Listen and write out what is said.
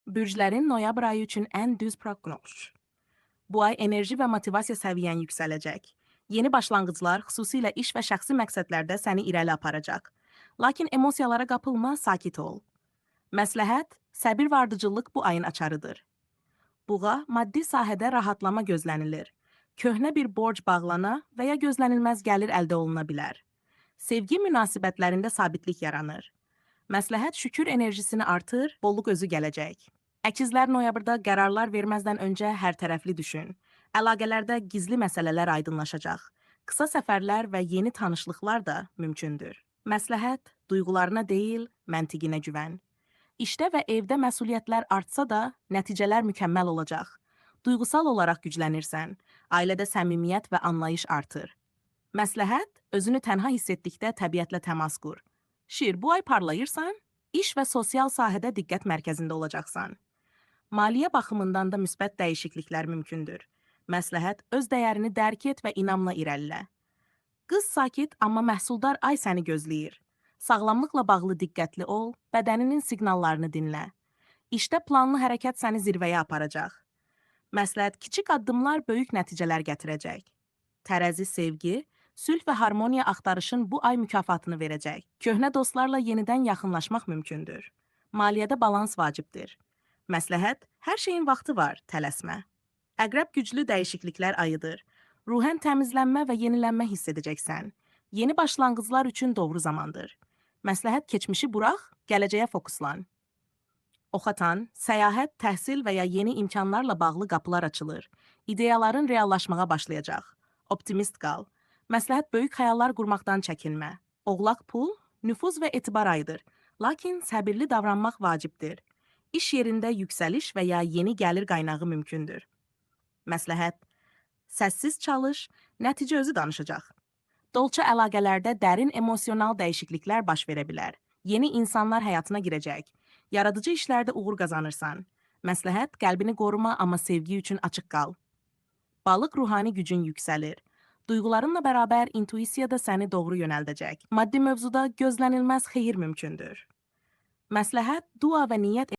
Bürclərin noyabr ayı üçün ən düz proqnoz. Bu ay enerji və motivasiya səviyyən yüksələcək. Yeni başlanğıclar, xüsusilə iş və şəxsi məqsədlərdə səni irəli aparacaq. Lakin emosiyalara qapılma, sakit ol. Məsləhət, səbir və ardıcıllıq bu ayın açarıdır. Buğa, maddi sahədə rahatlama gözlənilir. Köhnə bir borc bağlana və ya gözlənilməz gəlir əldə oluna bilər. Sevgi münasibətlərində sabitlik yaranır. Məsləhət şükür enerjisini artır, bolluq özü gələcək. Əkizlər noyabrda qərarlar verməzdən öncə hər tərəfli düşün. Əlaqələrdə gizli məsələlər aydınlaşacaq. Qısa səfərlər və yeni tanışlıqlar da mümkündür. Məsləhət, duyğularına deyil, məntiqinə güvən. İşdə və evdə məsuliyyətlər artsa da, nəticələr mükəmməl olacaq. Duyğusal olaraq güclənirsən, ailədə səmimiyyət və anlayış artır. Məsləhət, özünü tənha hiss etdikdə təbiətlə təmas qur. Şir, bu ay parlayırsan, iş və sosial sahədə diqqət mərkəzində olacaqsan. Maliyyə baxımından da müsbət dəyişikliklər mümkündür. Məsləhət, öz dəyərini dərk et və inamla irəlilə. Qız sakit, amma məhsuldar ay səni gözləyir. Sağlamlıqla bağlı diqqətli ol, bədəninin siqnallarını dinlə. İşdə planlı hərəkət səni zirvəyə aparacaq. Məsləhət, kiçik addımlar böyük nəticələr gətirəcək. Tərəzi sevgi, sülh və harmoniya axtarışın bu ay mükafatını verəcək. Köhnə dostlarla yenidən yaxınlaşmaq mümkündür. Maliyyədə balans vacibdir. Məsləhət, hər şeyin vaxtı var, tələsmə. Əqrəb güclü dəyişikliklər ayıdır. Ruhən təmizlənmə və yenilənmə hiss edəcəksən. Yeni başlanğıclar üçün doğru zamandır. Məsləhət, keçmişi burax, gələcəyə fokuslan. Oxatan, səyahət, təhsil və ya yeni imkanlarla bağlı qapılar açılır. İdeyaların reallaşmağa başlayacaq. Optimist qal. Məsləhət, böyük xəyallar qurmaqdan çəkinmə. Oğlaq pul, nüfuz və etibar ayıdır. Lakin səbirli davranmaq vacibdir. İş yerində yüksəliş və ya yeni gəlir qaynağı mümkündür. Məsləhət, səssiz çalış, nəticə özü danışacaq. Dolça əlaqələrdə dərin emosional dəyişikliklər baş verə bilər. Yeni insanlar həyatına girəcək. Yaradıcı işlərdə uğur qazanırsan. Məsləhət, qəlbini qoruma, amma sevgi üçün açıq qal. Balıq ruhani gücün yüksəlir. Duyğularınla bərabər intuisiya da səni doğru yönəldəcək. Maddi mövzuda gözlənilməz xeyir mümkündür. Məsləhət, dua və niyyət